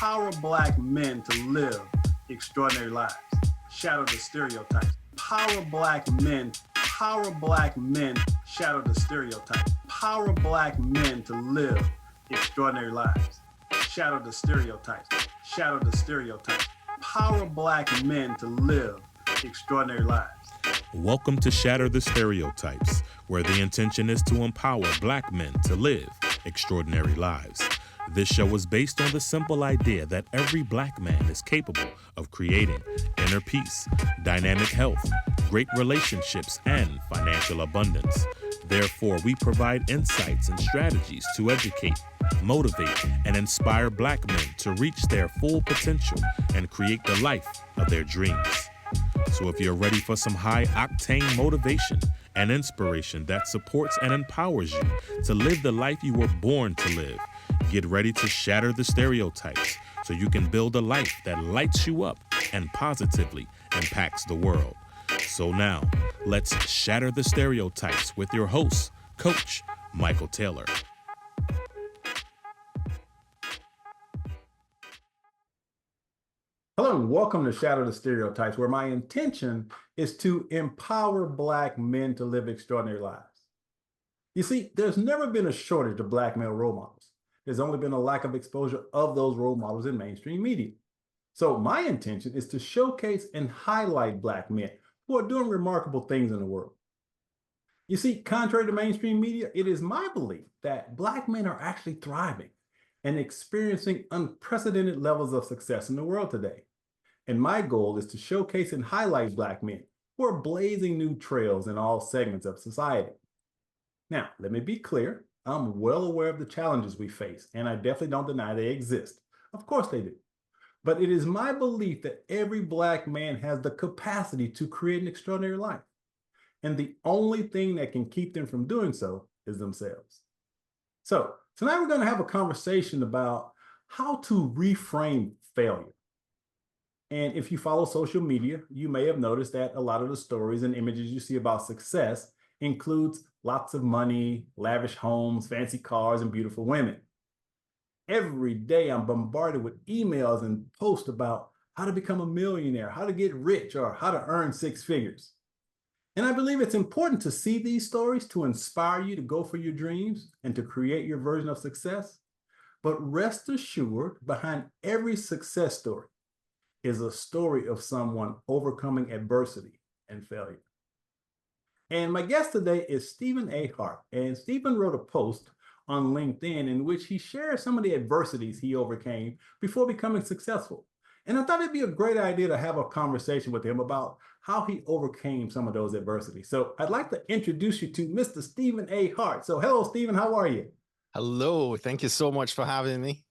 Empower Black men to live extraordinary lives. Shatter the stereotypes. Power Black men. Power Black men. Shatter the stereotypes. Power Black men to live extraordinary lives. Shatter the stereotypes. Shatter the stereotypes. Power Black men to live extraordinary lives. Welcome to Shatter the Stereotypes, where the intention is to empower Black men to live extraordinary lives. This show is based on the simple idea that every Black man is capable of creating inner peace, dynamic health, great relationships, and financial abundance. Therefore, we provide insights and strategies to educate, motivate, and inspire Black men to reach their full potential and create the life of their dreams. So if you're ready for some high-octane motivation and inspiration that supports and empowers you to live the life you were born to live, get ready to shatter the stereotypes so you can build a life that lights you up and positively impacts the world. So now, let's shatter the stereotypes with your host, Coach Michael Taylor. Hello and welcome to Shatter the Stereotypes, where my intention is to empower Black men to live extraordinary lives. You see, there's never been a shortage of Black male role models. There's only been a lack of exposure of those role models in mainstream media. So my intention is to showcase and highlight Black men who are doing remarkable things in the world. You see, contrary to mainstream media, it is my belief that Black men are actually thriving and experiencing unprecedented levels of success in the world today. And my goal is to showcase and highlight Black men who are blazing new trails in all segments of society. Now, let me be clear. I'm well aware of the challenges we face, and I definitely don't deny they exist. Of course they do. But it is my belief that every Black man has the capacity to create an extraordinary life. And the only thing that can keep them from doing so is themselves. So tonight we're going to have a conversation about how to reframe failure. And if you follow social media, you may have noticed that a lot of the stories and images you see about success includes lots of money, lavish homes, fancy cars, and beautiful women. Every day I'm bombarded with emails and posts about how to become a millionaire, how to get rich, or how to earn six figures. And I believe it's important to see these stories to inspire you to go for your dreams and to create your version of success. But rest assured, behind every success story is a story of someone overcoming adversity and failure. And my guest today is Stephen A. Hart. And Stephen wrote a post on LinkedIn in which he shares some of the adversities he overcame before becoming successful. And I thought it'd be a great idea to have a conversation with him about how he overcame some of those adversities. So I'd like to introduce you to Mr. Stephen A. Hart. So hello, Stephen, how are you? Hello, thank you so much for having me.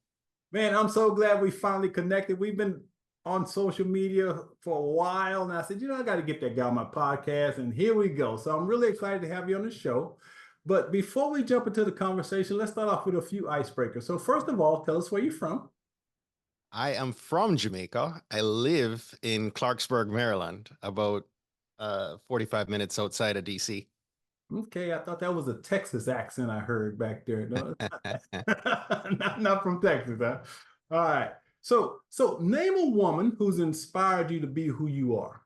Man, I'm so glad we finally connected. We've been on social media for a while, and I said, I got to get that guy on my podcast, and here we go. So I'm really excited to have you on the show. But before we jump into the conversation, let's start off with a few icebreakers. So first of all, tell us where you're from. I am from Jamaica. I live in Clarksburg, Maryland, about 45 minutes outside of DC. Okay, I thought that was a Texas accent I heard back there. No, not from Texas, huh? All right. So name a woman who's inspired you to be who you are.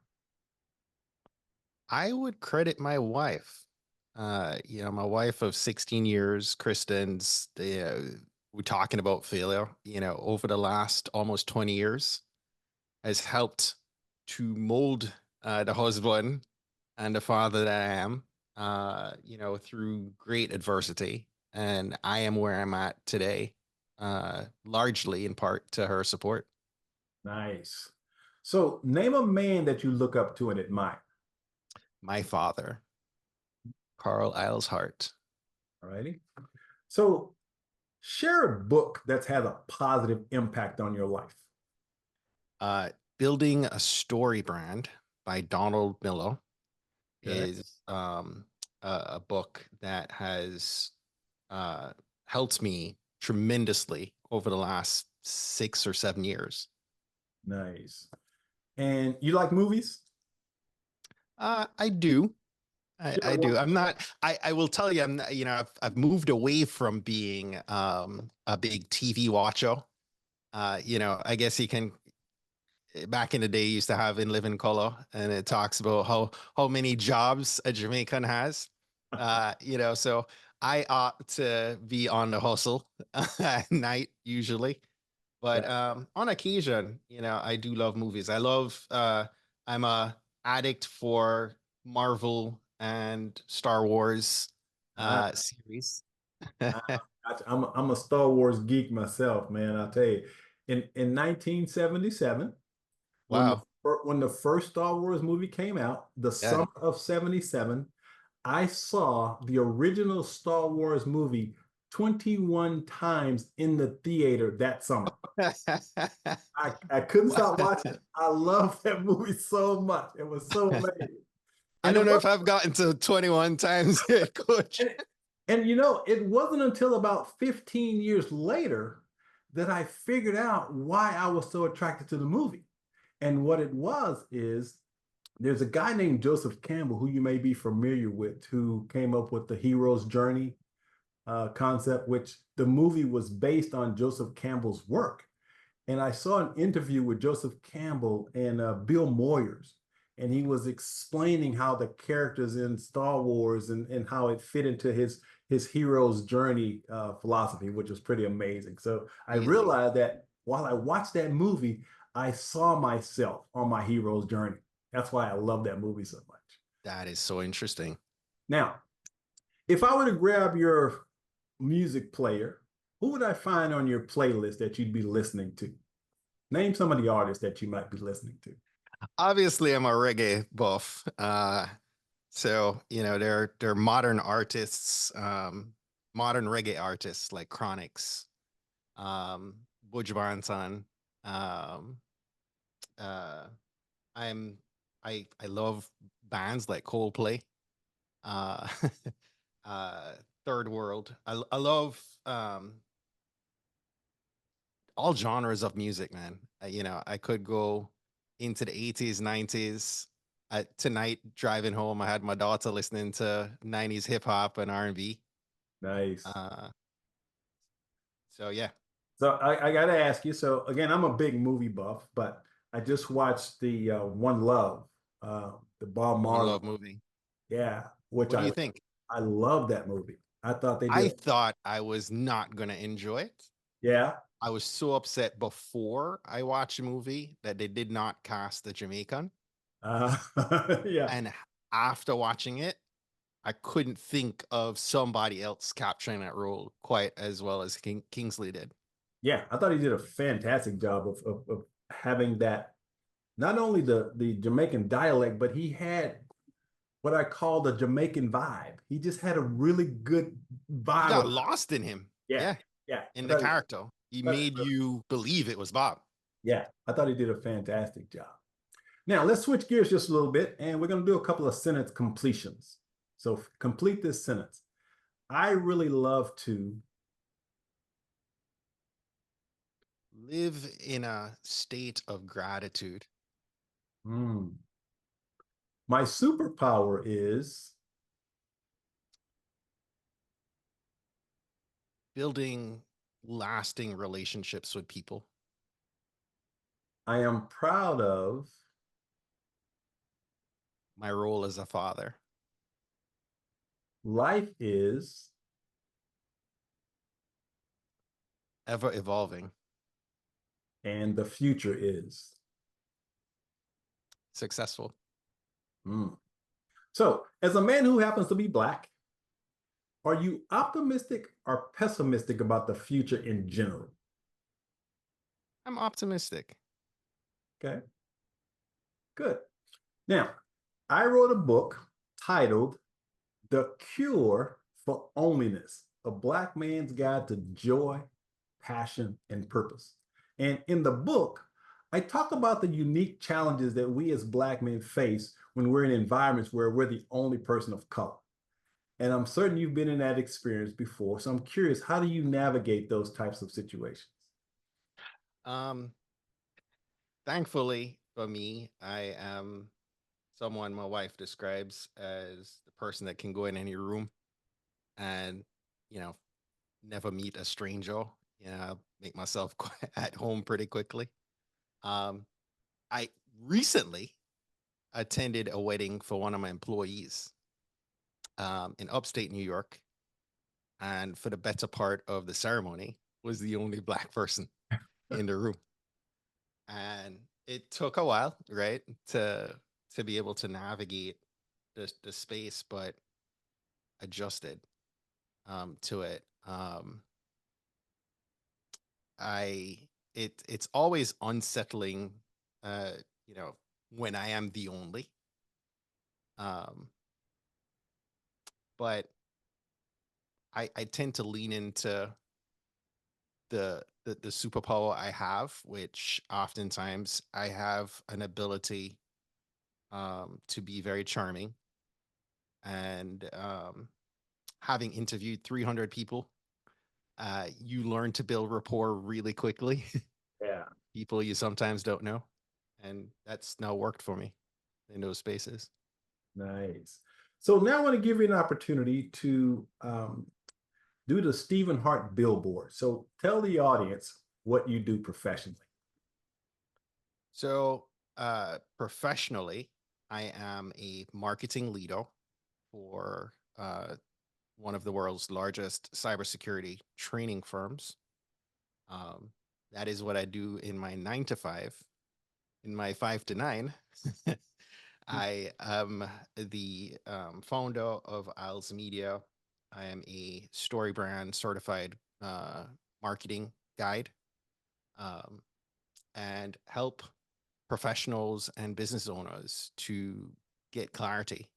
I would credit my wife. My wife of 16 years, Kristen's, we're talking about failure, over the last almost 20 years has helped to mold the husband and the father that I am, through great adversity. And I am where I'm at today, largely in part to her support. Nice. So name a man that you look up to and admire. My father, Carl Isles Hart. All righty. So share a book that's had a positive impact on your life. Building a Story Brand by Donald Miller is a book that has helped me tremendously over the last 6 or 7 years. Nice. And you like movies? I do. I do. I'm not, I will tell you, I'm not, I've moved away from being a big TV watcher. I guess he can. Back in the day, he used to have In Living Color, and it talks about how many jobs a Jamaican has. So I ought to be on the hustle at night usually, but on occasion, I do love movies. I'm a addict for Marvel and Star Wars I, series. I, I'm a Star Wars geek myself, man. I'll tell you. In 1977, when Wow. when the first Star Wars movie came out, the Yeah. summer of 77, I saw the original Star Wars movie 21 times in the theater that summer. I couldn't stop watching it. I love that movie so much. It was so amazing. I And don't it know was if I've gotten to 21 times yet, coach. and it wasn't until about 15 years later that I figured out why I was so attracted to the movie. And what it was is there's a guy named Joseph Campbell who you may be familiar with, who came up with the hero's journey concept, which the movie was based on Joseph Campbell's work. And I saw an interview with Joseph Campbell and Bill Moyers, and he was explaining how the characters in Star Wars and how it fit into his hero's journey philosophy, which was pretty amazing. So I Really? realized that while I watched that movie, I saw myself on my hero's journey. That's why I love that movie so much. That is so interesting. Now, if I were to grab your music player, who would I find on your playlist that you'd be listening to? Name some of the artists that you might be listening to. Obviously, I'm a reggae buff. So they're modern artists, modern reggae artists like Chronix, Buju Banton. Um, uh, I'm I love bands like Coldplay, uh, uh, Third World. I love all genres of music, man. I could go into the 80s, 90s. Tonight, driving home, I had my daughter listening to 90s hip hop and R&B. Nice. Uh, so yeah, So I got to ask you. So again, I'm a big movie buff, but I just watched the One Love, the Bob One Marley. Love movie. Yeah, which What do you think? I love that movie. I thought they I did. thought I was not gonna enjoy it. Yeah. I was so upset before I watched the movie that they did not cast the Jamaican. Uh, yeah. And after watching it, I couldn't think of somebody else capturing that role quite as well as Kingsley did. Yeah. I thought he did a fantastic job of having that, not only the Jamaican dialect, but he had what I call the Jamaican vibe. He just had a really good You vibe got about it. lost in him. Yeah. Yeah, Yeah. in the character. He made you believe it was Bob. Yeah, I thought he did a fantastic job. Now let's switch gears just a little bit, and we're going to do a couple of sentence completions. So complete this sentence. I really love to. Live in a state of gratitude, Hmm. My superpower is. building lasting relationships with people. I am proud of. My role as a father. Life is. Ever evolving. And the future is. Successful. Hmm. So, as a man who happens to be Black, are you optimistic or pessimistic about the future in general? I'm optimistic. Okay, good. Now, I wrote a book titled The Cure for Loneliness, a Black Man's Guide to Joy, Passion, and Purpose. And in the book, I talk about the unique challenges that we as Black men face when we're in environments where we're the only person of color. And I'm certain you've been in that experience before. So I'm curious, how do you navigate those types of situations? Um, Thankfully for me, I am someone my wife describes as the person that can go in any room and, you know, never meet a stranger make myself at home pretty quickly. Um, I recently attended a wedding for one of my employees in upstate New York, and for the better part of the ceremony was the only black person in the room. And it took a while, right, to be able to navigate the space, but adjusted to it. I it's always unsettling, uh, you know, when I am the only. Um, but I tend to lean into the superpower I have, which oftentimes I have an ability to be very charming. And having interviewed 300 people, you learn to build rapport really quickly. Yeah. People you sometimes don't know. And that's now worked for me in those spaces. Nice. So now I want to give you an opportunity to do the Stephen Hart billboard. So tell the audience what you do professionally. So, professionally, I am a marketing leader for one of the world's largest cybersecurity training firms. Um, that is what I do in my 9 to 5. In my 5 to 9, I am the founder of Isles Media. I am a story brand certified marketing guide, um, and help professionals and business owners to get clarity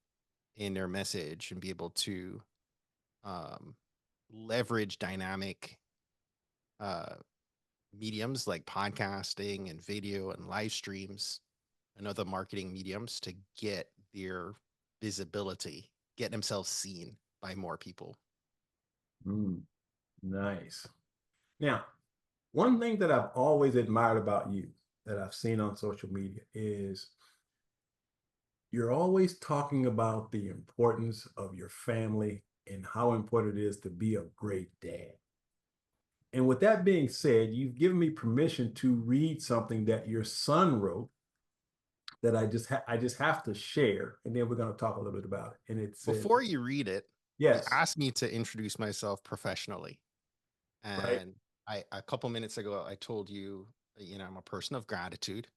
in their message and be able to um, leverage dynamic uh, mediums like podcasting and video and live streams and other marketing mediums to get their visibility, get themselves seen by more people. Nice. Now, one thing that I've always admired about you that I've seen on social media is you're always talking about the importance of your family and how important it is to be a great dad. And with that being said, you've given me permission to read something that your son wrote that I just have to share, and then we're going to talk a little bit about it. And it said, Before you read it, you yes, asked me to introduce myself professionally. right? And a couple minutes ago, I told you, I'm a person of gratitude.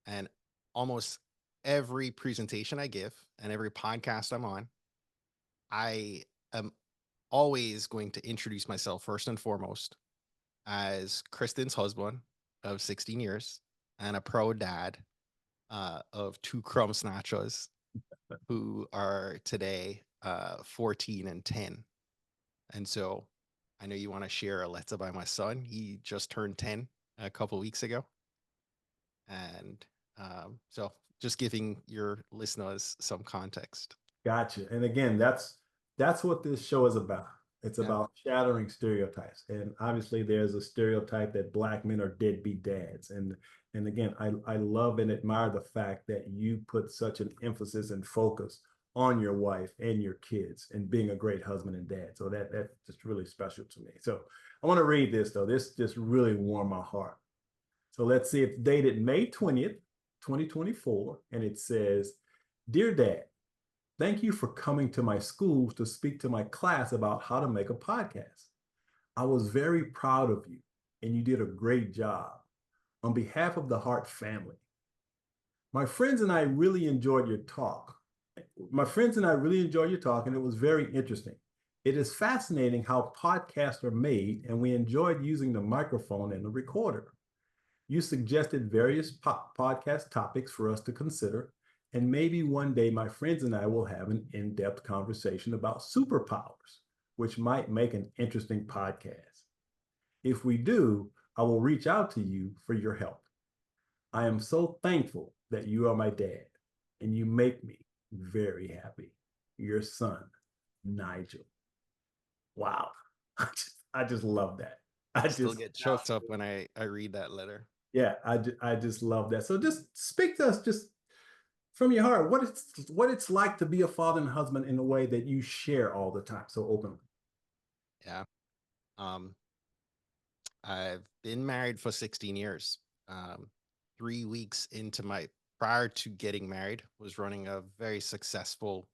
And almost every presentation I give and every podcast I'm on, I am always going to introduce myself first and foremost as Kristen's husband of 16 years and a pro dad of 2 crumb snatchers who are today 14 and 10. And so I know you want to share a letter by my son. He just turned 10 a couple weeks ago. And so just giving your listeners some context. Gotcha. And again, that's what this show is about. It's Yeah. about shattering stereotypes. And obviously there's a stereotype that black men are deadbeat dads. And again, I love and admire the fact that you put such an emphasis and focus on your wife and your kids and being a great husband and dad. So that's just really special to me. So I want to read this though. This just really warmed my heart. So let's see. It's dated May 20th, 2024. And it says, "Dear Dad, thank you for coming to my school to speak to my class about how to make a podcast. I was very proud of you, and you did a great job. On behalf of the Hart family, my friends and I really enjoyed your talk. My friends and I really enjoyed your talk, and it was very interesting. It is fascinating how podcasts are made, and we enjoyed using the microphone and the recorder. You suggested various podcast topics for us to consider, and maybe one day my friends and I will have an in-depth conversation about superpowers, which might make an interesting podcast. If we do, I will reach out to you for your help. I am so thankful that you are my dad, and you make me very happy. Your son, Nigel." Wow. I just love that. I still get choked up when I read that letter. Yeah, I just love that. So just speak to us just from your heart, what it's like to be a father and husband in a way that you share all the time so openly. Yeah. Um, I've been married for 16 years. 3 weeks into prior to getting married, was running a very successful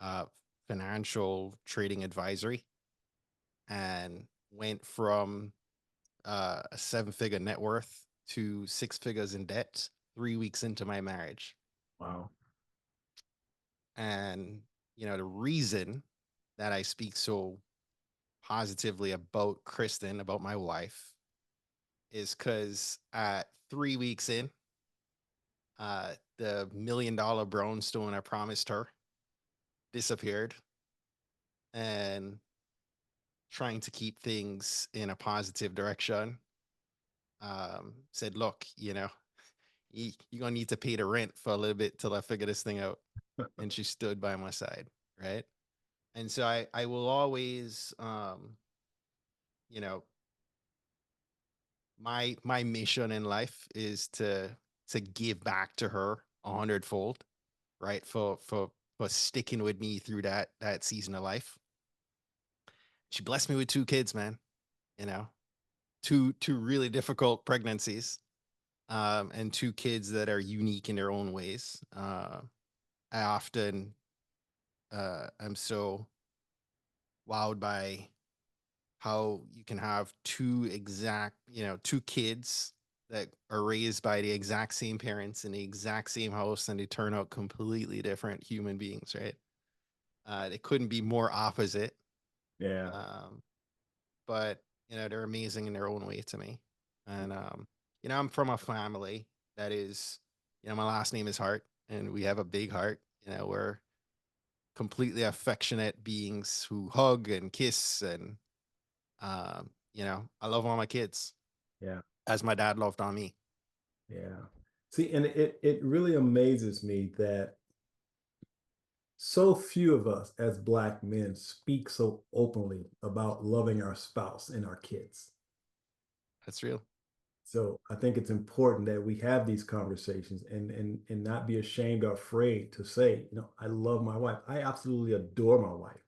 uh, financial trading advisory, and went from a 7-figure net worth to 6 figures in debt 3 weeks into my marriage. Wow. And, the reason that I speak so positively about Kristen, about my wife, is because at 3 weeks in, the $1 million brownstone I promised her disappeared, and trying to keep things in a positive direction, said, look, you're going to need to pay the rent for a little bit till I figure this thing out. And she stood by my side. Right. And so I will always, you know, my mission in life is to give back to her 100-fold, right? For sticking with me through that season of life. She blessed me with 2 kids, man. You know, two really difficult pregnancies, and 2 kids that are unique in their own ways. I often am so wowed by how you can have 2 kids that are raised by the exact same parents in the exact same house, and they turn out completely different human beings, right? They couldn't be more opposite. Yeah. Um, but they're amazing in their own way to me. And I'm from a family that is, my last name is Hart, and we have a big heart. We're completely affectionate beings who hug and kiss, and I love all my kids Yeah. as my dad loved on me. Yeah. See, and it really amazes me that so few of us as Black men speak so openly about loving our spouse and our kids. That's real. So I think it's important that we have these conversations and not be ashamed or afraid to say, I love my wife. I absolutely adore my wife.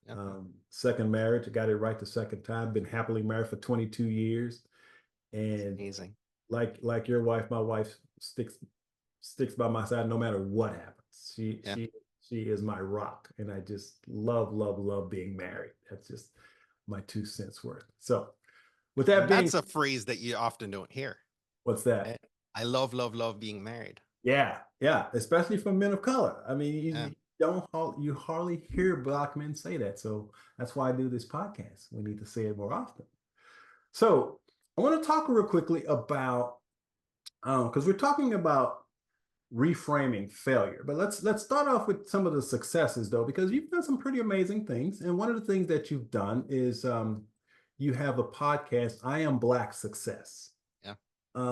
Yeah, Second marriage, I got it right the second time. Been happily married for 22 years, it's and amazing. like your wife, my wife sticks by my side no matter what happens. She Yeah. she she is my rock, and I just love being married. That's just my 2 cents worth. So, with that And being, that's a phrase that you often don't hear. what's that? Right? I love being married. Yeah, yeah, especially from men of color. I mean, Yeah. you hardly hear Black men say that. So that's why I do this podcast. We need to say it more often. So I want to talk real quickly about because we're talking about reframing failure. But let's start off with some of the successes though, because you've done some pretty amazing things. And one of the things that you've done is you have a podcast, I Am Black Success. Yeah.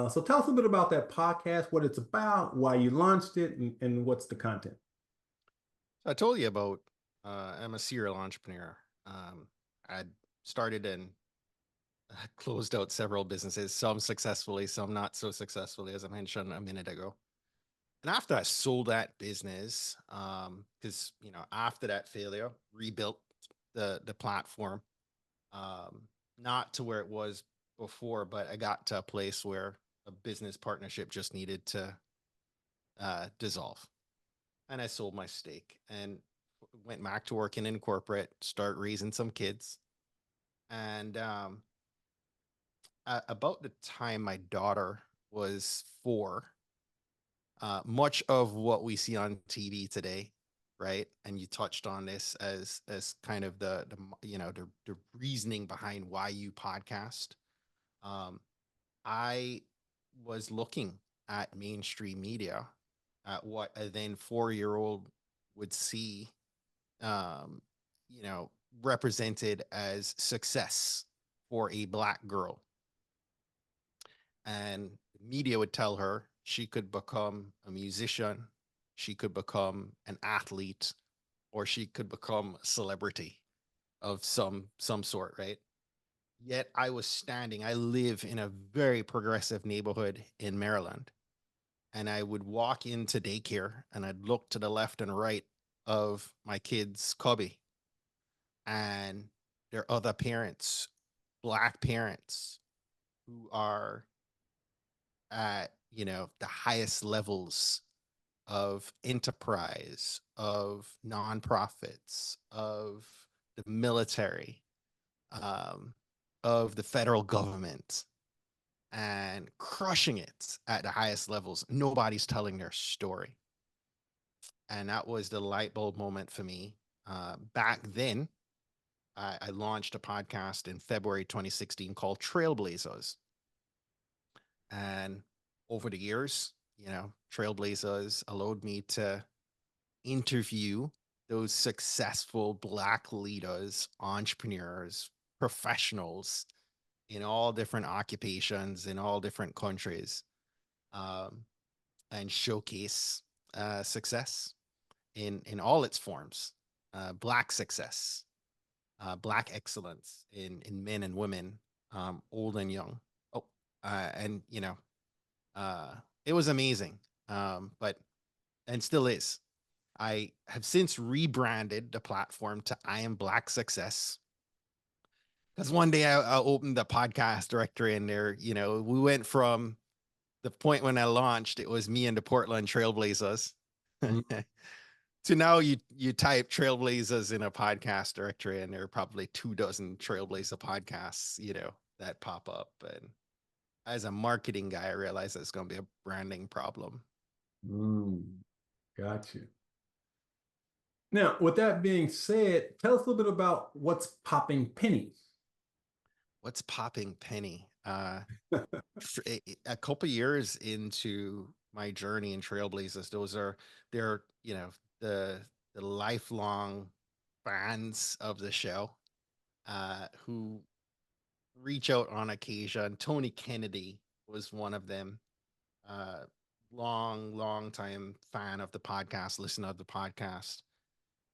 So tell us a bit about that podcast, what it's about, why you launched it, and what's the content. So I told you about I'm a serial entrepreneur. I started and closed out several businesses, some successfully, some not so successfully, as I mentioned a minute ago. And after I sold that business, because after that failure, rebuilt the platform, not to where it was before, but I got to a place where a business partnership just needed to dissolve, and I sold my stake and went back to working in corporate, start raising some kids, and about the time my daughter was 4, much of what we see on TV today, right? And you touched on this as kind of the reasoning behind why you podcast. Um, I was looking at mainstream media at what a then 4-year-old would see, um, you know, represented as success for a Black girl. And media would tell her she could become a musician, she could become an athlete, or she could become a celebrity of some sort, right? Yet I live in a very progressive neighborhood in Maryland. And I would walk into daycare and I'd look to the left and right of my kids' cubby, and their other parents, Black parents, who are at, the highest levels of enterprise, of nonprofits, of the military, um, of the federal government, and crushing it at the highest levels. Nobody's telling their story. And that was the light bulb moment for me. Back then, I launched a podcast in February 2016 called Trailblazers. And over the years, Trailblazers allowed me to interview those successful Black leaders, entrepreneurs, professionals in all different occupations, in all different countries, um, and showcase success in all its forms, Black success, Black excellence in men and women, old and young. Oh, and uh, it was amazing, but and still is. I have since rebranded the platform to I Am Black Success. Because one day I opened the podcast directory and there, we went from the point when I launched, it was me and the Portland Trailblazers. Mhm. To now you type Trailblazers in a podcast directory and there are probably 24 Trailblazer podcasts, that pop up. And as a marketing guy, I realized it's going to be a branding problem. Got you. Now, with that being said, tell us a little bit about what's popping pennies. What's popping penny? A couple years into my journey in Trailblazers, they're the lifelong fans of the show, who reach out on occasion. Tony Kennedy was one of them. Uh, long time fan of the podcast, listener of the podcast,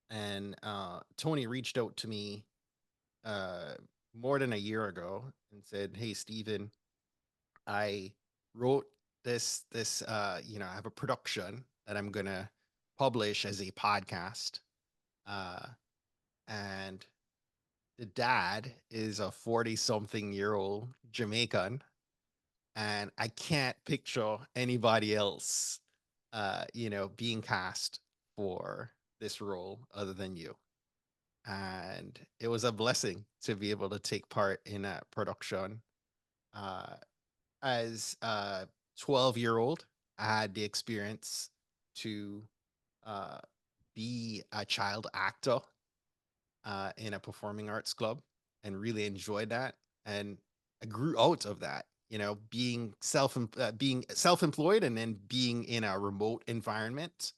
and Tony reached out to me uh, more than a year ago and said, "Hey, Stephen, I wrote I have a production that I'm gonna publish as a podcast, uh, and the dad is a 40-something-year-old Jamaican, and I can't picture anybody else, being cast for this role other than you." And it was a blessing to be able to take part in that production. Uh, as a 12-year-old, I had the experience to uh, be a child actor in a performing arts club and really enjoyed that. And I grew out of that, being self-employed and then being in a remote environment.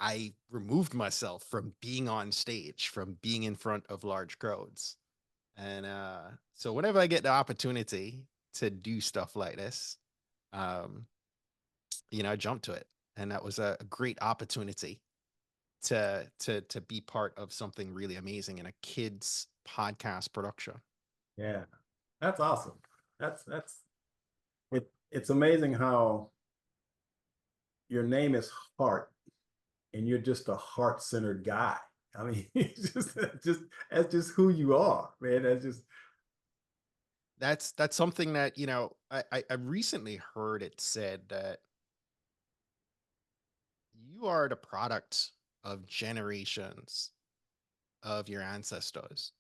I removed myself from being on stage, from being in front of large crowds. And so whenever I get the opportunity to do stuff like this, um, I jumped to it. And that was a great opportunity to be part of something really amazing in a kids podcast production. Yeah, that's awesome. That's it's amazing how your name is Hart and you're just a heart-centered guy. I mean, it's just that's just who you are, man. That's just That's something that, I recently heard it said that you are the product of generations of your ancestors,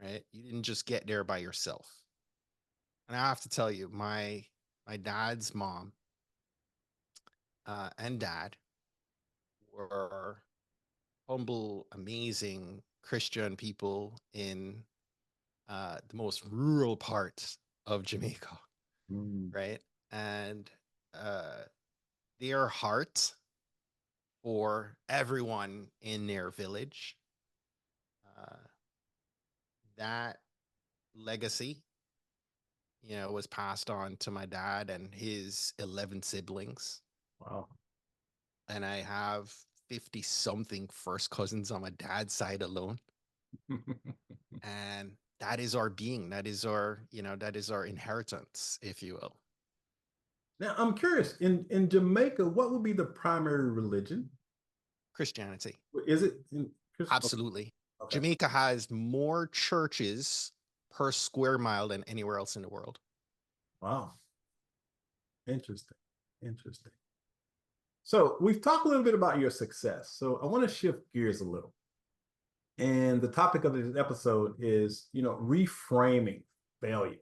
right? You didn't just get there by yourself. And I have to tell you, my dad's mom and dad were humble, amazing Christian people in the most rural part of Jamaica, mm, right? And uh, their heart for everyone in their village, uh, that legacy, was passed on to my dad and his 11 siblings. wow. And I have 50 something first cousins on my dad's side alone. And that is our being. That is our inheritance, if you will. Now, I'm curious, in Jamaica, what would be the primary religion? Christianity. Is it in Christ? Absolutely. Okay. Jamaica has more churches per square mile than anywhere else in the world. Wow. Interesting. Interesting. So we've talked a little bit about your success. So I want to shift gears a little. And the topic of this episode is, reframing failure.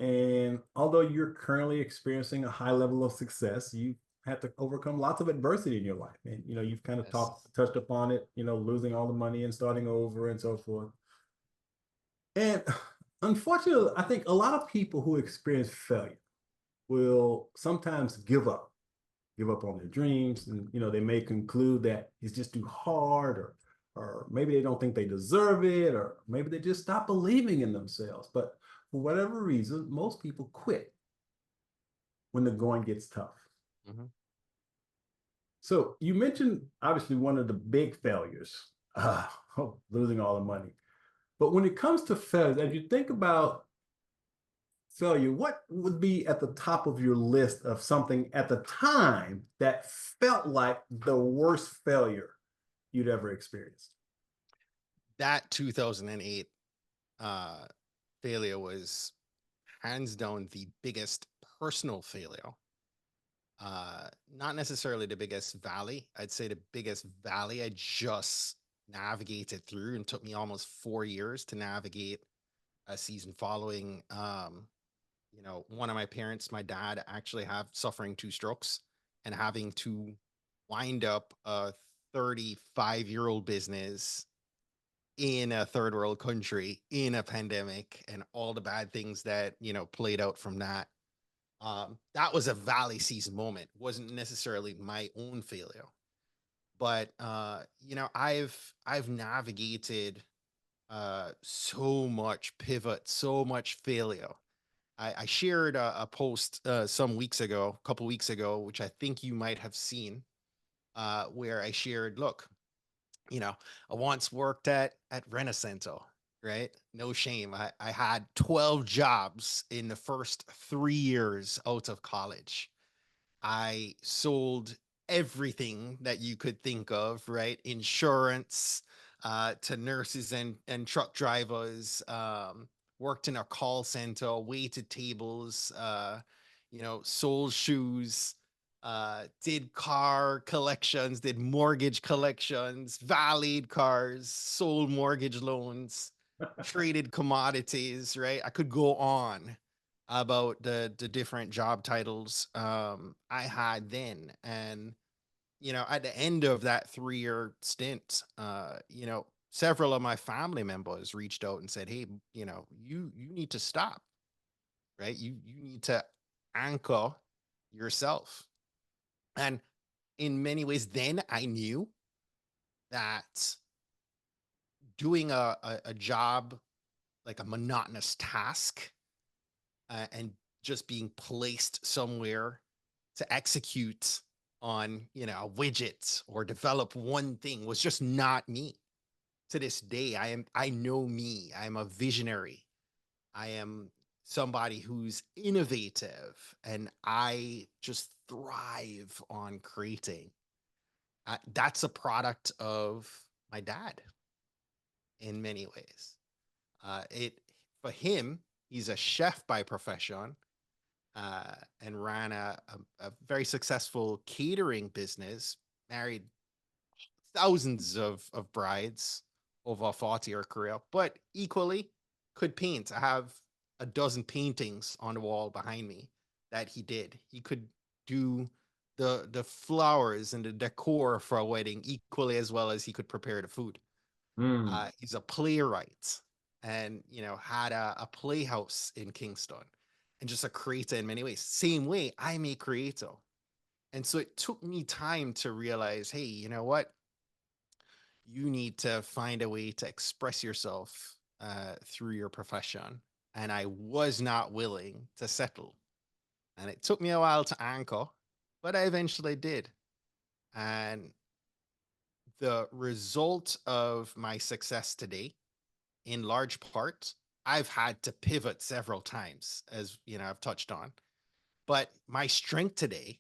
And although you're currently experiencing a high level of success, you had to overcome lots of adversity in your life. And, you've kind of Yes. touched upon it, losing all the money and starting over and so forth. And unfortunately, I think a lot of people who experience failure will sometimes give up on their dreams. And, they may conclude that it's just too hard, or maybe they don't think they deserve it, or maybe they just stop believing in themselves. But for whatever reason, most people quit when the going gets tough. Mm-hmm. So you mentioned obviously one of the big failures, losing all the money. But when it comes to failures, as you think about failure, what would be at the top of your list of something at the time that felt like the worst failure you'd ever experienced? That 2008 failure was hands down the biggest personal failure. Not necessarily the biggest valley. I'd say the biggest valley I just navigated through, and took me almost 4 years to navigate a season following. One of my parents, my dad, actually suffering 2 strokes and having to wind up a 35-year-old business in a third world country in a pandemic, and all the bad things that played out from that. That was a valley season moment. Wasn't necessarily my own failure, but I've navigated so much pivot, so much failure. I shared a post a couple weeks ago, which I think you might have seen, where I shared, look, I once worked at Renaissance, right? No shame. I had 12 jobs in the first 3 years out of college. I sold everything that you could think of, right? Insurance, to nurses and truck drivers, worked in a call center, waited tables, sold shoes, did car collections, did mortgage collections, valeted cars, sold mortgage loans, traded commodities, right? I could go on about the different job titles I had then. And, at the end of that 3-year stint, several of my family members reached out and said, hey, you need to stop, right? You need to anchor yourself. And in many ways, then I knew that doing a job, like a monotonous task, and just being placed somewhere to execute on, a widget or develop one thing, was just not me. To this day, I know me. I'm a visionary. I am somebody who's innovative, and I just thrive on creating. That's a product of my dad in many ways. It For him, he's a chef by profession, and ran a very successful catering business, married thousands of brides over a 40-year career, but equally could paint. I have a dozen paintings on the wall behind me that he did. He could do the flowers and the decor for a wedding equally as well as he could prepare the food. Mm. He's a playwright, and had a playhouse in Kingston, and just a creator in many ways. Same way I'm a creator. And so it took me time to realize, hey, you know what? You need to find a way to express yourself through your profession. And I was not willing to settle. And it took me a while to anchor, but I eventually did. And the result of my success today, in large part, I've had to pivot several times, as I've touched on. But my strength today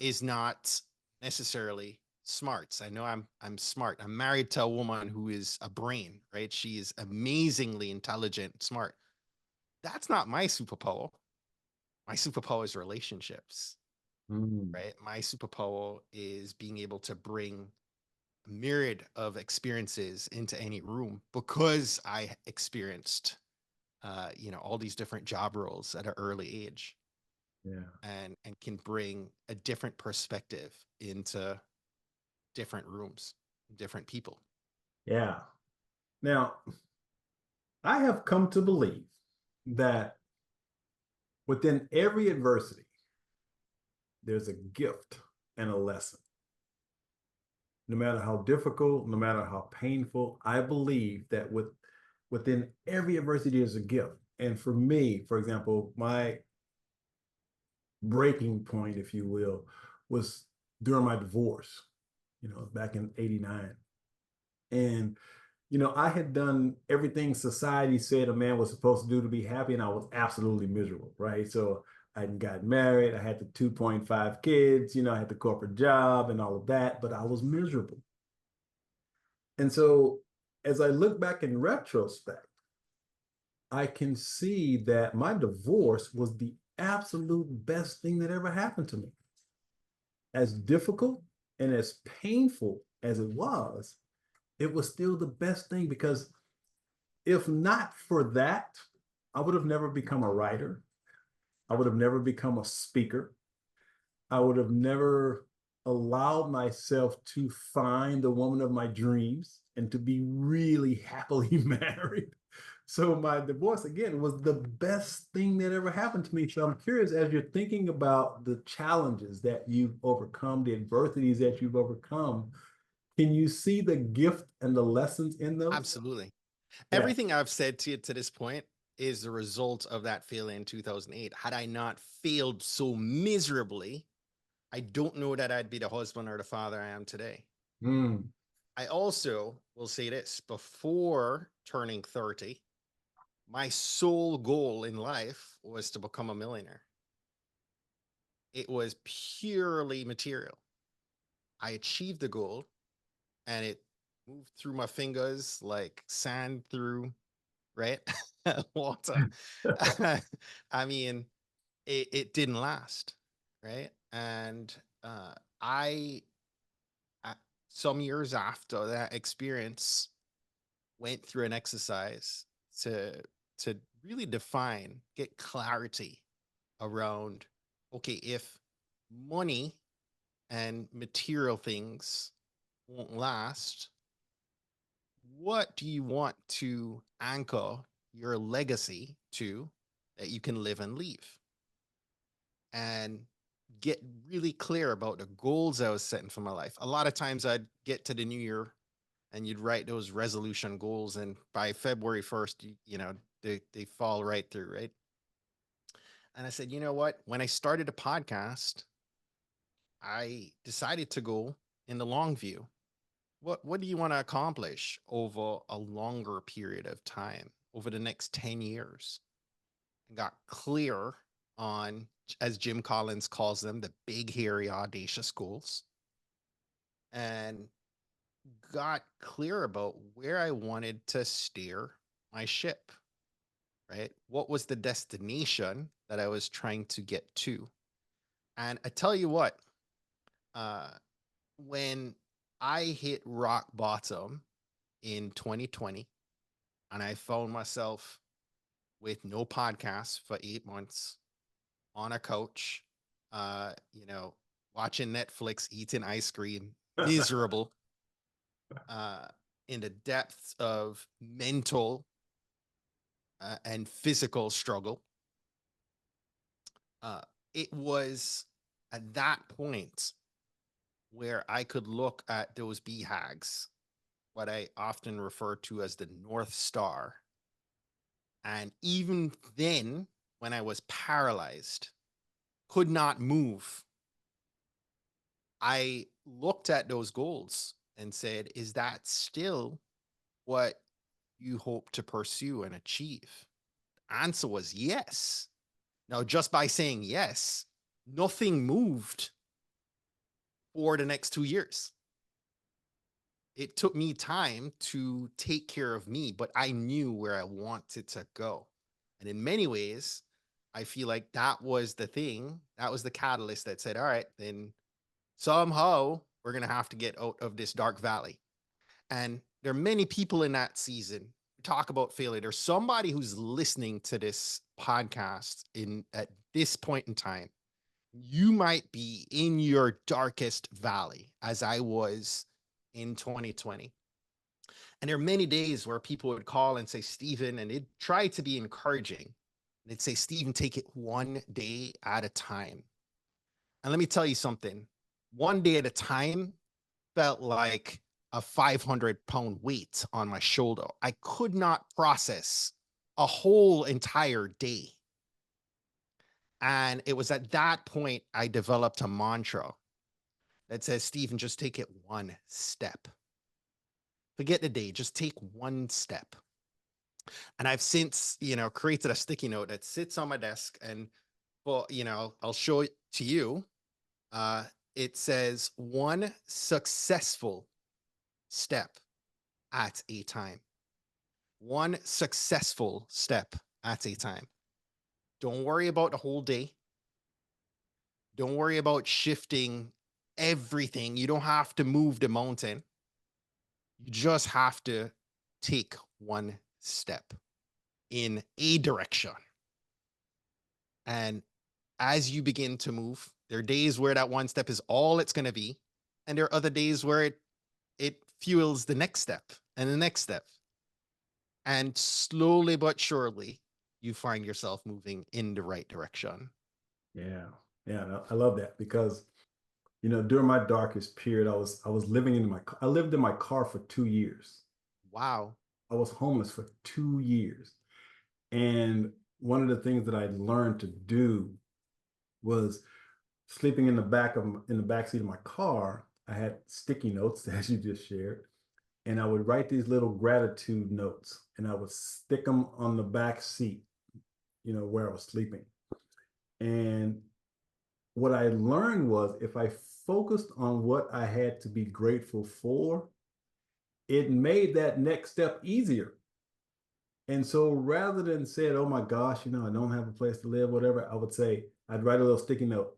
is not necessarily smarts. I know I'm smart. I'm married to a woman who is a brain, right? She is amazingly intelligent, smart. That's not my superpower. My superpower is relationships, Mm. right? My superpower is being able to bring a myriad of experiences into any room because I experienced, all these different job roles at an early age, Yeah. and can bring a different perspective into different rooms, different people. Yeah. Now, I have come to believe that within every adversity, there's a gift and a lesson. No matter how difficult, no matter how painful, I believe that within every adversity is a gift. And for me, for example, my breaking point, if you will, was during my divorce, back in 89. And, I had done everything society said a man was supposed to do to be happy, and I was absolutely miserable, right? So I got married, I had the 2.5 kids, I had the corporate job and all of that, but I was miserable. And so as I look back in retrospect, I can see that my divorce was the absolute best thing that ever happened to me. As difficult and as painful as it was still the best thing because if not for that, I would have never become a writer. I would have never become a speaker. I would have never allowed myself to find the woman of my dreams and to be really happily married. So my divorce again was the best thing that ever happened to me. So I'm curious, as you're thinking about the challenges that you've overcome, the adversities that you've overcome, can you see the gift and the lessons in those? Absolutely. Yeah. Everything I've said to you to this point is the result of that failure in 2008. Had I not failed so miserably, I don't know that I'd be the husband or the father I am today. Mm. I also will say this: before turning 30, my sole goal in life was to become a millionaire. It was purely material. I achieved the goal, and it moved through my fingers like sand through, right? Water. I mean, it didn't last, right? And uh, I, uh, some years after that experience, went through an exercise to to really define, get clarity around, okay, if money and material things won't last, what do you want to anchor your legacy to that you can live and leave? And get really clear about the goals I was setting for my life. A lot of times I'd get to the new year and you'd write those resolution goals, and by February 1st, they fall right through, right? And I said, you know what? When I started a podcast, I decided to go in the long view. What do you want to accomplish over a longer period of time, over the next 10 years? And got clear on, as Jim Collins calls them, the big, hairy, audacious goals, and got clear about where I wanted to steer my ship, right? What was the destination that I was trying to get to? And I tell you what, uh, when I hit rock bottom in 2020 and I found myself with no podcast for 8 months on a couch, uh, you know, watching Netflix, eating ice cream, miserable, uh, in the depths of mental and physical struggle. Uh, it was at that point where I could look at those BHAGs, what I often refer to as the North Star. And even then, when I was paralyzed, could not move, I looked at those goals and said, is that still what you hope to pursue and achieve? The answer was yes. Now, just by saying yes, nothing moved for the next 2 years. it took me time to take care of me, but I knew where I wanted to go. And in many ways, I feel like that was the thing, that was the catalyst that said, all right, then somehow we're going to have to get out of this dark valley. And there are many people in that season who talk about failure. There's somebody who's listening to this podcast in at this point in time. You might be in your darkest valley, as I was in 2020. And there are many days where people would call and say, Stephen, and they'd try to be encouraging. They'd say, Stephen, take it one day at a time. And let me tell you something, one day at a time felt like a 500-pound weight on my shoulder. I could not process a whole entire day. And it was at that point I developed a mantra that says, Stephen, just take it one step. Forget the day, just take one step. And I've since, created a sticky note that sits on my desk, and well, I'll show it to you. It says one successful step at a time. One successful step at a time. Don't worry about the whole day. Don't worry about shifting everything. You don't have to move the mountain. You just have to take one step in a direction. And as you begin to move, there are days where that one step is all it's going to be. And there are other days where it fuels the next step and the next step. And slowly but surely, you find yourself moving in the right direction. Yeah. Yeah. I love that because, during my darkest period, I was living I lived in my car for 2 years. Wow. I was homeless for 2 years. And one of the things that I learned to do was sleeping in the back seat of my car. I had sticky notes, as you just shared, and I would write these little gratitude notes, and I would stick them on the back seat, where I was sleeping. And what I learned was if I focused on what I had to be grateful for, it made that next step easier. And so rather than saying, oh my gosh, I don't have a place to live, whatever, I would say, I'd write a little sticky note.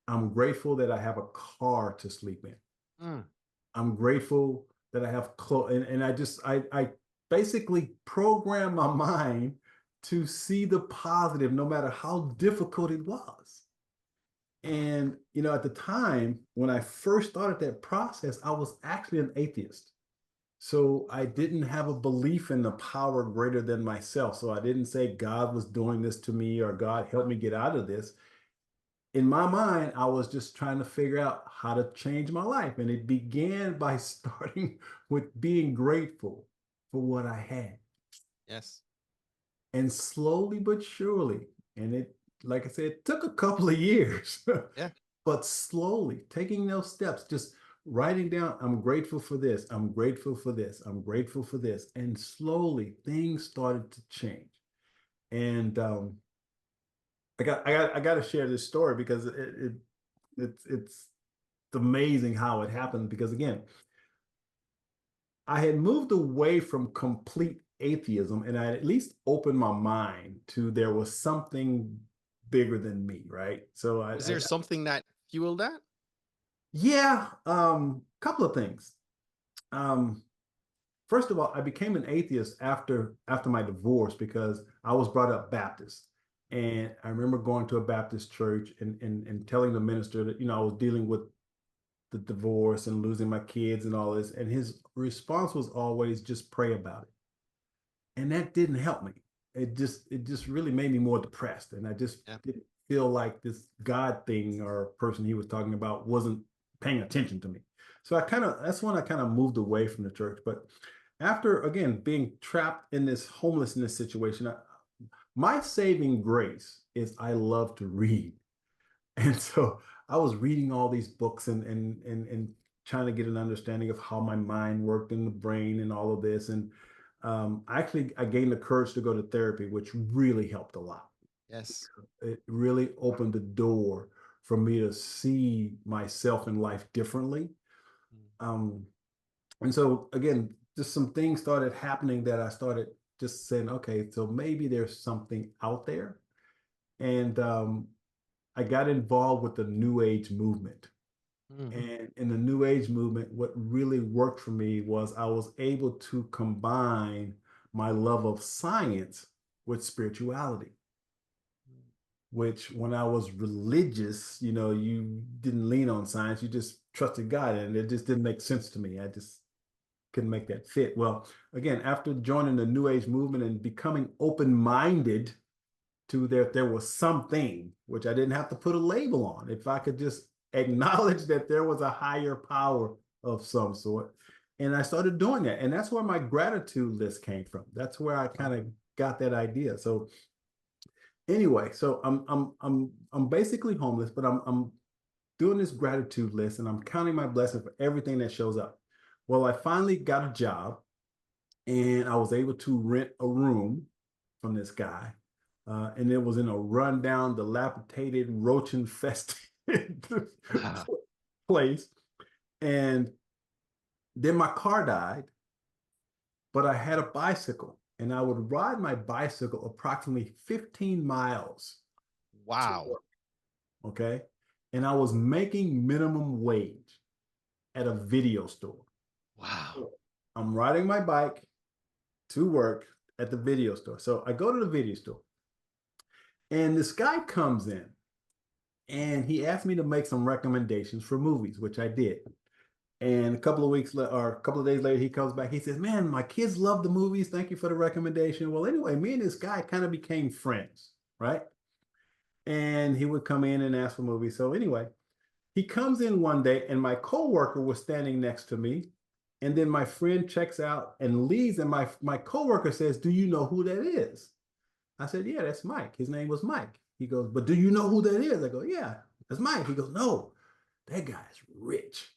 I'm grateful that I have a car to sleep in. Mm. I'm grateful that I have clothes. And I basically program my mind to see the positive, no matter how difficult it was. And, at the time when I first started that process, I was actually an atheist. So I didn't have a belief in the power greater than myself. So I didn't say God was doing this to me or God helped me get out of this. In my mind, I was just trying to figure out how to change my life. And it began by starting with being grateful for what I had. Yes. And slowly but surely, and like I said, it took a couple of years, Yeah. but slowly taking those steps, just writing down, I'm grateful for this, I'm grateful for this, I'm grateful for this. And slowly things started to change. And I got to share this story because it's amazing how it happened. Because again, I had moved away from complete atheism, and I at least opened my mind to there was something bigger than me, right? So Was there something that fueled that? yeah, couple of things. Um, First of all, I became an atheist after my divorce because I was brought up Baptist. And I remember going to a Baptist church and telling the minister that, I was dealing with the divorce and losing my kids and all this. And his response was always just pray about it. And that didn't help me. It just really made me more depressed. And I just Yeah. didn't feel like this God thing or person he was talking about wasn't paying attention to me. So that's when I kind of moved away from the church. But after again being trapped in this homelessness situation, my saving grace is I love to read. And so I was reading all these books and trying to get an understanding of how my mind worked in the brain and all of this. And I gained the courage to go to therapy, which really helped a lot. Yes. It really opened the door for me to see myself in life differently. Mm. Um, And so again, just some things started happening that I started just saying, okay, so maybe there's something out there. And I got involved with the New Age movement. Mm. And in the New Age movement, what really worked for me was I was able to combine my love of science with spirituality, which when I was religious, you didn't lean on science, you just trusted God, and it just didn't make sense to me. I just couldn't make that fit. Well, again, after joining the New Age movement and becoming open-minded to there was something which I didn't have to put a label on. If I could just acknowledge that there was a higher power of some sort. And I started doing that. And that's where my gratitude list came from. That's where I kind of got that idea. So anyway, so I'm basically homeless, but I'm doing this gratitude list and I'm counting my blessings for everything that shows up. Well, I finally got a job and I was able to rent a room from this guy. And it was in a rundown, dilapidated, roach infested Wow. place. And then my car died, but I had a bicycle and I would ride my bicycle approximately 15 miles to Wow. work. Okay. And I was making minimum wage at a video store. Wow. I'm riding my bike to work at the video store. So I go to the video store and this guy comes in and he asked me to make some recommendations for movies, which I did. And a couple of weeks or a couple of days later, he comes back. He says, "Man, my kids love the movies. Thank you for the recommendation." Well, anyway, me and this guy kind of became friends, right? And he would come in and ask for movies. So anyway, he comes in one day, and my coworker was standing next to me. And then my friend checks out and leaves, and my coworker says, "Do you know who that is?" I said, "Yeah, that's Mike. His name was Mike." He goes, "But do you know who that is?" I go, "Yeah, that's Mike." He goes, "No, that guy's rich."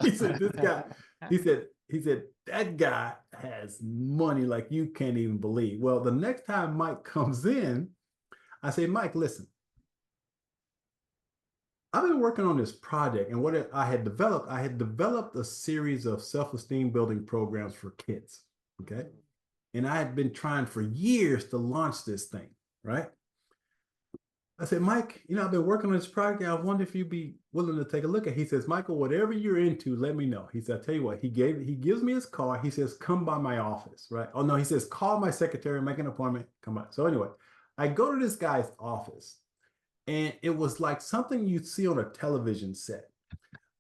He said, "This guy," he said, "that guy has money like you can't even believe." Well, the next time Mike comes in, I say, "Mike, listen, I've been working on this project, and what I had developed a series of self-esteem building programs for kids. Okay. And I had been trying for years to launch this thing, right? I said, "Mike, I've been working on this project. I wonder if you'd be willing to take a look at it." He says, "Michael, whatever you're into, let me know." He said, "I tell you what," he gives me his card. He says, "Come by my office," right? Oh no, he says, "Call my secretary, make an appointment, come by." So anyway, I go to this guy's office, and it was like something you'd see on a television set.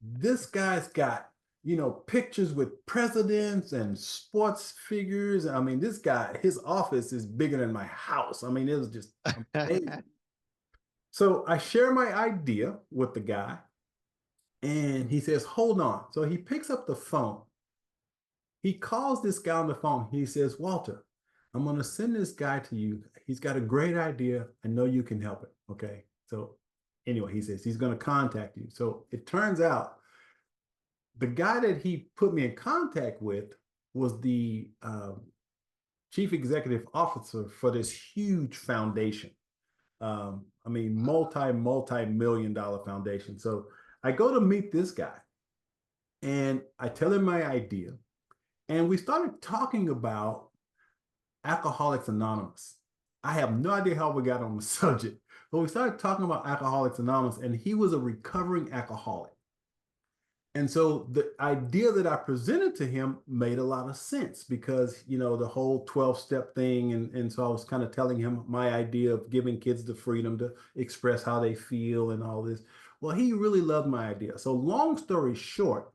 This guy's got, pictures with presidents and sports figures. I mean, this guy, his office is bigger than my house. I mean, it was just amazing. So I share my idea with the guy, and he says, "Hold on." So he picks up the phone. He calls this guy on the phone. He says, "Walter, I'm going to send this guy to you. He's got a great idea. I know you can help it." Okay. So anyway, he says he's going to contact you. So it turns out the guy that he put me in contact with was the chief executive officer for this huge foundation. I mean, multi-million dollar foundation. So I go to meet this guy and I tell him my idea. And we started talking about Alcoholics Anonymous. I have no idea how we got on the subject, but we started talking about Alcoholics Anonymous, and he was a recovering alcoholic. And so the idea that I presented to him made a lot of sense because, the whole 12-step thing. And so I was kind of telling him my idea of giving kids the freedom to express how they feel and all this. Well, he really loved my idea. So long story short,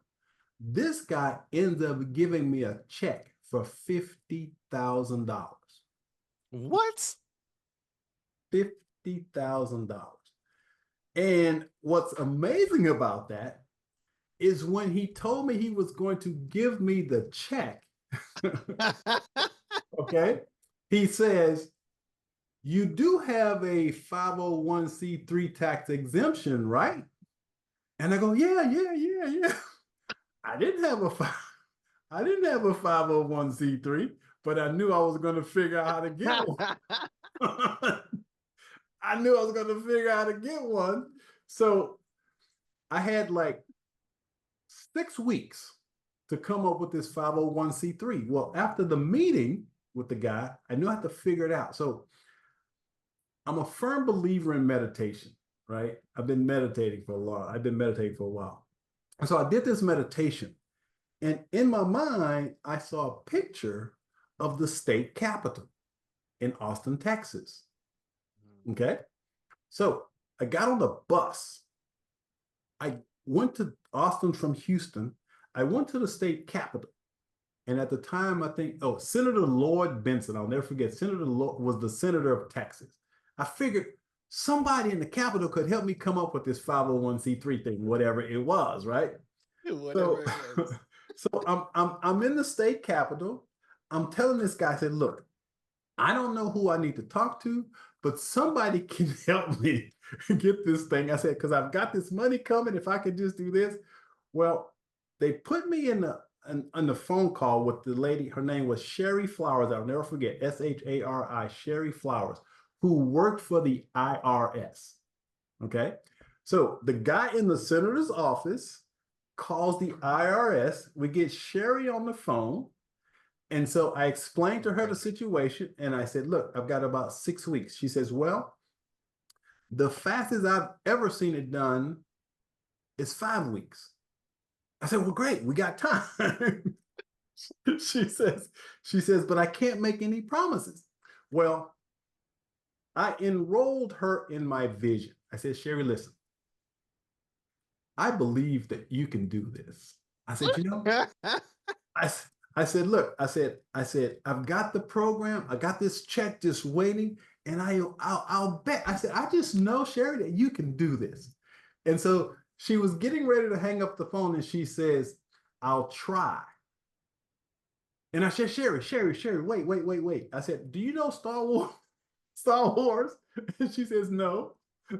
this guy ends up giving me a check for $50,000. What? $50,000. And what's amazing about that is when he told me he was going to give me the check, okay, he says, "You do have a 501c3 tax exemption, right?" And I go, "Yeah, yeah, yeah, yeah." I didn't have I didn't have a 501c3, but I knew I was going to figure out how to get one. I knew I was going to figure out how to get one. So I had like 6 weeks to come up with this 501c3. Well, after the meeting with the guy, I knew I had to figure it out. So I'm a firm believer in meditation, right? I've been meditating for a while. And so I did this meditation. And in my mind, I saw a picture of the state capitol in Austin, Texas. Okay. So I got on the bus. I went to Austin from Houston. I went to the state capitol. And at the time, I think, Senator Lloyd Benson, I'll never forget, Senator Lloyd was the senator of Texas. I figured somebody in the Capitol could help me come up with this 501c3 thing, whatever it was, right? Whatever it was. So I'm in the state Capitol. I'm telling this guy, I said, look, I don't know who I need to talk to, but somebody can help me get this thing. I said, because I've got this money coming. If I could just do this. Well, they put me in the phone call with the lady. Her name was Sherry Flowers. I'll never forget. Shari, Sherry Flowers, who worked for the IRS. Okay. So the guy in the senator's office calls the IRS. We get Sherry on the phone. And so I explained to her the situation. And I said, look, I've got about 6 weeks. She says, well, the fastest I've ever seen it done is 5 weeks. I said, well, great, we got time. she says, but I can't make any promises. Well, I enrolled her in my vision. I said, Sherry, listen, I believe that you can do this. I said, I said, look, I said, I've got the program. I got this check just waiting. And I'll bet. I said, I just know, Sherry, that you can do this. And so she was getting ready to hang up the phone and she says, I'll try. And I said, Sherry, wait. I said, do you know Star Wars? Star Wars? And she says, no.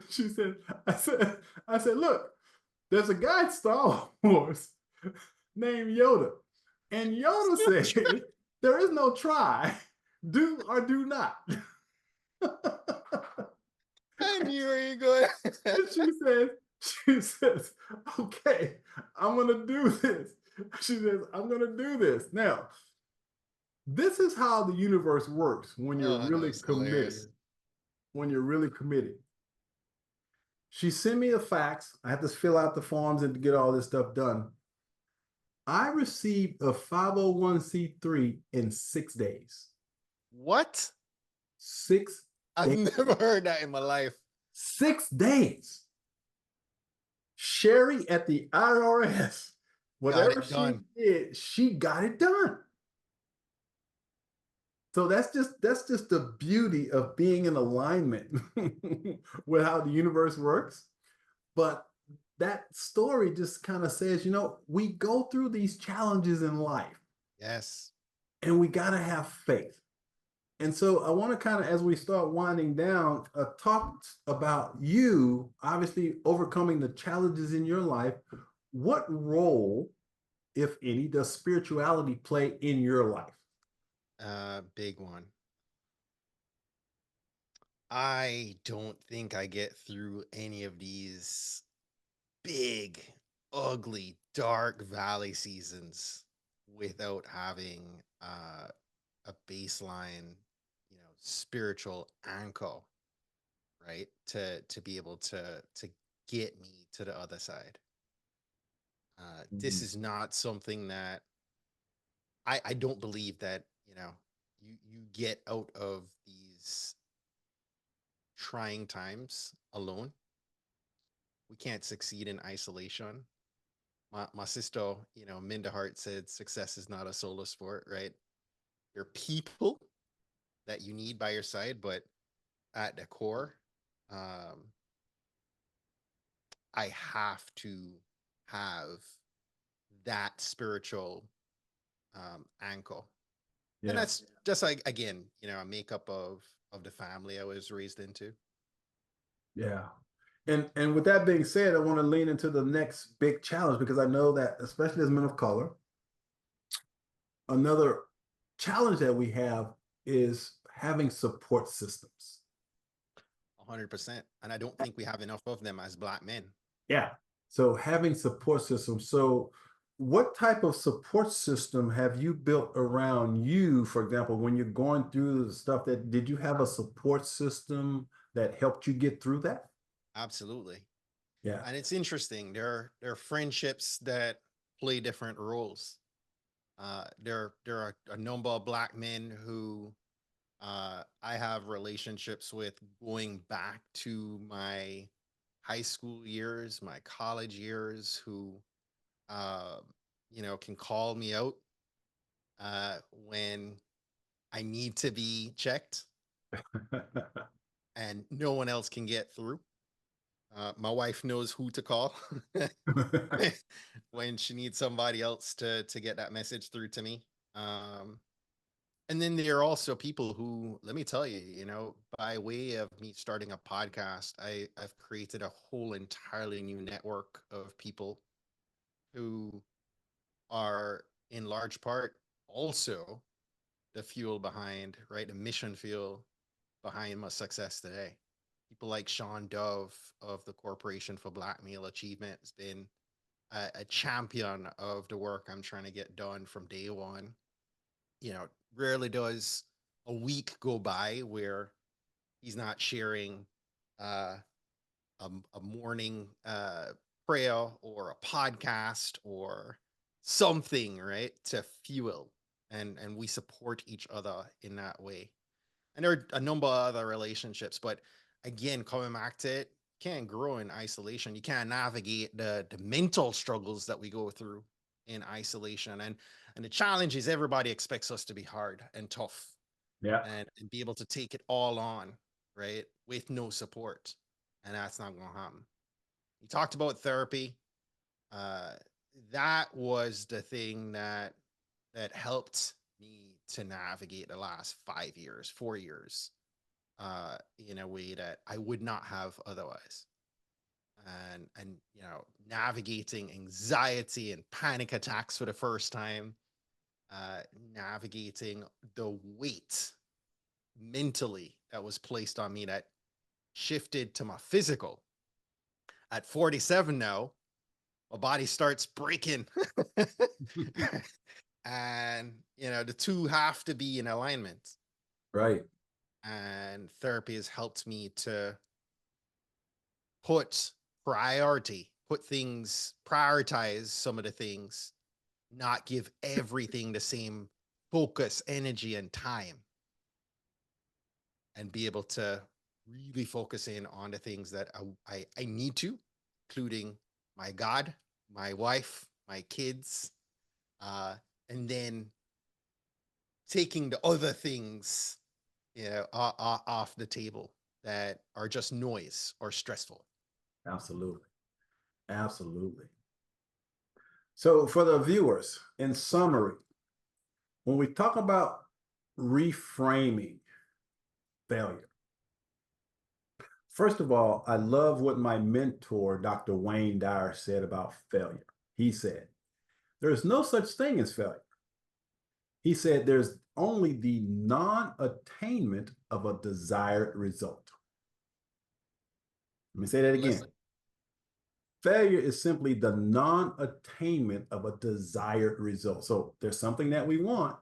She said, I said, look, there's a guy in Star Wars named Yoda. And Yoda said, there is no try, do or do not. I knew where you're going. And she says, okay, I'm going to do this. She says, I'm going to do this. Now, this is how the universe works when you're really committed. Hilarious. When you're really committed. She sent me a fax. I had to fill out the forms and to get all this stuff done. I received a 501c3 in 6 days. What? 6 I've never heard that in my life. 6 days. Sherry at the IRS, whatever she did, she got it done. So that's just the beauty of being in alignment with how the universe works. But that story just kind of says, we go through these challenges in life. Yes. And we got to have faith. And so I want to kind of, as we start winding down, talk about you, obviously overcoming the challenges in your life. What role, if any, does spirituality play in your life? Big one. I don't think I get through any of these big, ugly, dark valley seasons without having a baseline, spiritual anchor, right? To be able to get me to the other side. This is not something that I don't believe that, you get out of these trying times alone. We can't succeed in isolation. My sister, Minda Hart said, success is not a solo sport, right? There are people that you need by your side, but at the core, I have to have that spiritual anchor. Yeah. And that's just like, again, a makeup of the family I was raised into. Yeah. And with that being said, I want to lean into the next big challenge, because I know that, especially as men of color, another challenge that we have is having support systems. 100%. And I don't think we have enough of them as Black men. Yeah. So having support systems. So what type of support system have you built around you? For example, when you're going through the stuff, that did you have a support system that helped you get through that? Absolutely. Yeah. And it's interesting. There are friendships that play different roles. There are a number of black men who I have relationships with going back to my high school years, my college years, who uh, can call me out when I need to be checked and no one else can get through. My wife knows who to call when she needs somebody else to get that message through to me. Um, and then there are also people who, let me tell you, by way of me starting a podcast, I've created a whole entirely new network of people who are in large part also the fuel behind, right? The mission fuel behind my success today. People like Sean Dove of the Corporation for Black Male Achievement has been a champion of the work I'm trying to get done from day one. Rarely does a week go by where he's not sharing uh, a morning prayer or a podcast or something, right, to fuel, and we support each other in that way. And there are a number of other relationships, but again, coming back to it, can't grow in isolation. You can't navigate the mental struggles that we go through in isolation. And the challenge is everybody expects us to be hard and tough Yeah. and be able to take it all on, right? With no support. And that's not going to happen. You talked about therapy. Uh, that was the thing that helped me to navigate the last 5 years, 4 years, in a way that I would not have otherwise. And navigating anxiety and panic attacks for the first time, navigating the weight mentally that was placed on me that shifted to my physical. At 47 now, my body starts breaking. And the two have to be in alignment. Right. And therapy has helped me to prioritize some of the things, not give everything the same focus, energy, and time, and be able to really focus in on the things that I need to, including my God, my wife, my kids, and then taking the other things, off the table that are just noise or stressful. Absolutely. Absolutely. So for the viewers, in summary, when we talk about reframing failure, first of all, I love what my mentor, Dr. Wayne Dyer, said about failure. He said, there's no such thing as failure. He said, there's only the non-attainment of a desired result. Let me say that again. Listen. Failure is simply the non-attainment of a desired result. So there's something that we want.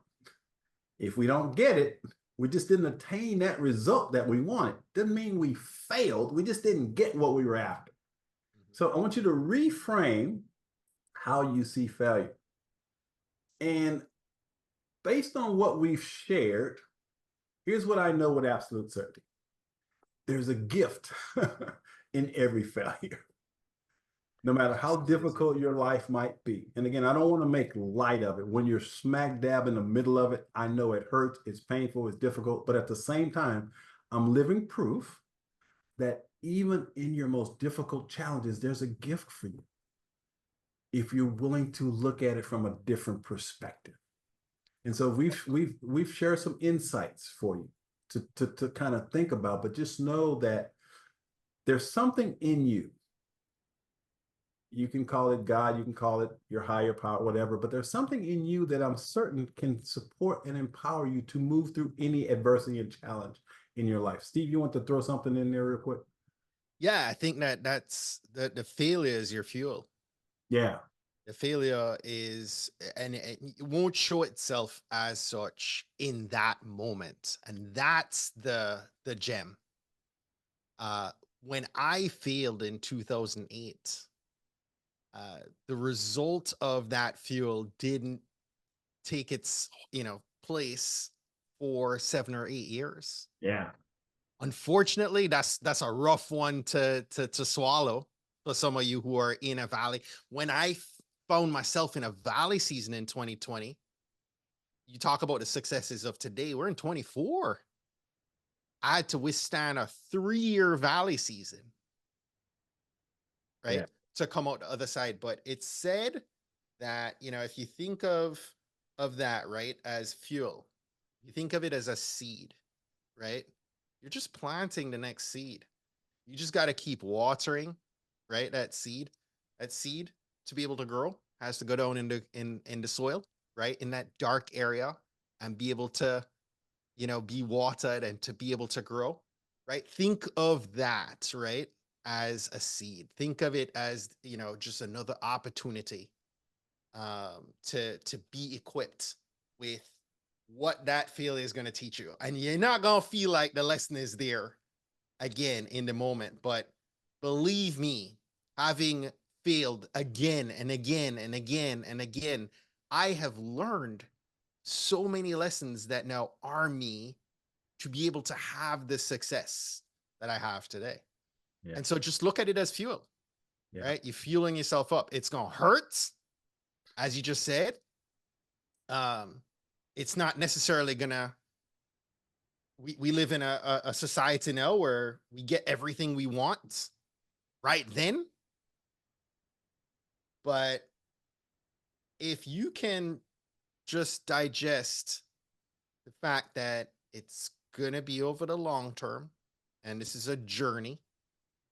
If we don't get it, we just didn't attain that result that we wanted. Doesn't mean we failed. We just didn't get what we were after. So I want you to reframe how you see failure. And based on what we've shared, here's what I know with absolute certainty. There's a gift in every failure, no matter how difficult your life might be. And again, I don't want to make light of it. When you're smack dab in the middle of it, I know it hurts, it's painful, it's difficult, but at the same time, I'm living proof that even in your most difficult challenges, there's a gift for you if you're willing to look at it from a different perspective. And so we've shared some insights for you to kind of think about, but just know that there's something in you. You can call it God, you can call it your higher power, whatever, but there's something in you that I'm certain can support and empower you to move through any adversity and challenge in your life. Steve, you want to throw something in there real quick? Yeah, I think that's the failure is your fuel. Yeah. The failure is, and it won't show itself as such in that moment, and that's the gem. Uh, when I failed in 2008, the result of that fuel didn't take its place for 7 or 8 years. Yeah. Unfortunately, that's a rough one to swallow for some of you who are in a valley. When I found myself in a valley season in 2020, you talk about the successes of today. We're in 24. I had to withstand a 3-year valley season, right? Yeah. To come out the other side. But it's said that, if you think of that, right, as fuel, you think of it as a seed, right? You're just planting the next seed. You just got to keep watering, right? That seed to be able to grow has to go down in the soil, right? In that dark area, and be able to, be watered and to be able to grow, right? Think of that, right? As a seed. Think of it as, just another opportunity to be equipped with what that failure is going to teach you. And you're not going to feel like the lesson is there again in the moment. But believe me, having failed again and again and again and again, I have learned so many lessons that now arm me to be able to have the success that I have today. Yeah. And so just look at it as fuel, Yeah. right? You're fueling yourself up. It's going to hurt, as you just said. It's not necessarily going to, we live in a society now where we get everything we want right then. But if you can just digest the fact that it's going to be over the long term, and this is a journey,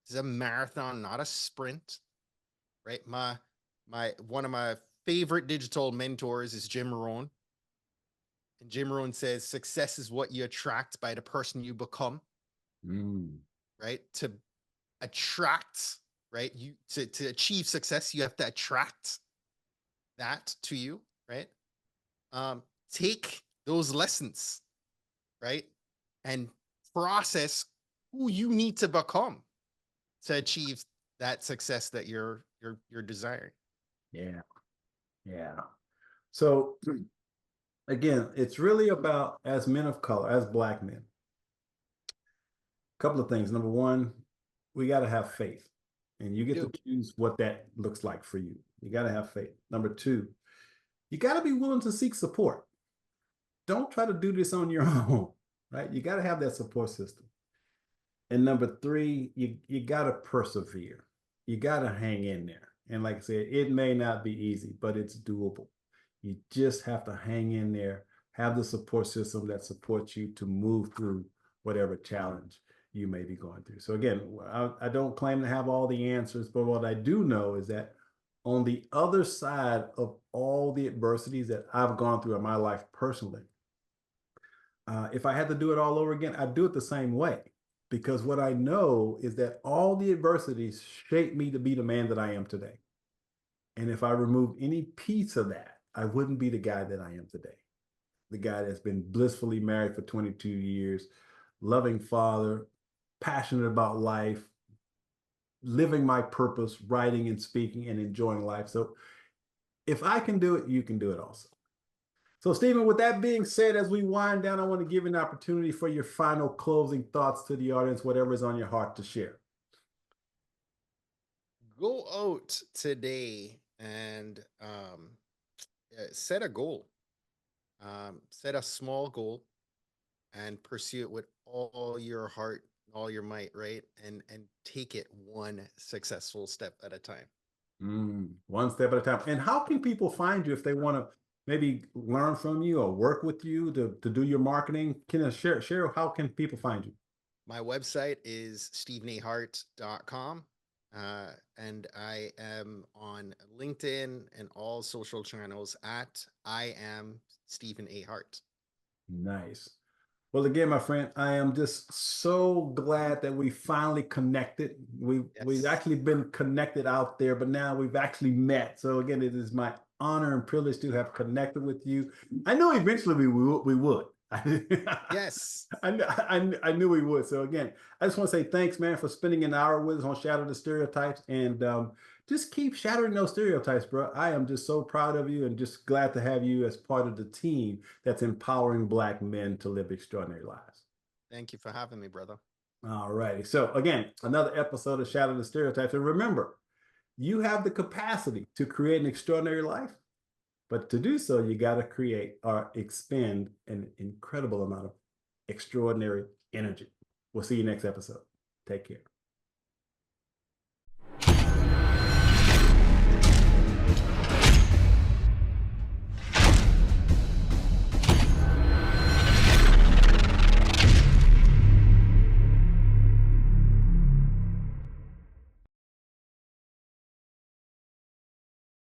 this is a marathon, not a sprint, right? One of my favorite digital mentors is Jim Rohn. And Jim Rohn says, success is what you attract by the person you become, right? To attract, right? To achieve success, you have to attract that to you, right? Take those lessons, right? And process who you need to become to achieve that success that you're desiring. Yeah. Yeah. So again, it's really about, as men of color, as Black men, a couple of things. Number one, we got to have faith, and you get to choose what that looks like for you. You got to have faith. Number two, you got to be willing to seek support. Don't try to do this on your own, right? You got to have that support system. And number three, you got to persevere. You got to hang in there. And like I said, it may not be easy, but it's doable. You just have to hang in there, have the support system that supports you to move through whatever challenge you may be going through. So again, I don't claim to have all the answers, but what I do know is that on the other side of all the adversities that I've gone through in my life personally, if I had to do it all over again, I'd do it the same way. Because what I know is that all the adversities shaped me to be the man that I am today. And if I removed any piece of that, I wouldn't be the guy that I am today. The guy that's been blissfully married for 22 years, loving father, passionate about life, living my purpose, writing and speaking and enjoying life. So if I can do it, you can do it also. So, Stephen, with that being said, as we wind down, I want to give you an opportunity for your final closing thoughts to the audience, whatever is on your heart to share. Go out today and set a goal. Set a small goal and pursue it with all your heart, all your might, right? And take it one successful step at a time. One step at a time. And how can people find you if they want to maybe learn from you or work with you to do your marketing? Can you share how can people find you? My website is stephenahart.com. And I am on LinkedIn and all social channels at I am Stephen A. Hart. Nice. Well, again, my friend, I am just so glad that we finally connected. We've Yes. actually been connected out there, but now we've actually met. So again, it is my honor and privilege to have connected with you. I know eventually we would. Yes. I knew we would. So again, I just want to say thanks, man, for spending an hour with us on Shatter the Stereotypes, and just keep shattering those stereotypes, bro. I am just so proud of you and just glad to have you as part of the team that's empowering Black men to live extraordinary lives. Thank you for having me, brother. All righty. So again, another episode of Shatter the Stereotypes. And remember, you have the capacity to create an extraordinary life, but to do so, you got to create or expend an incredible amount of extraordinary energy. We'll see you next episode. Take care.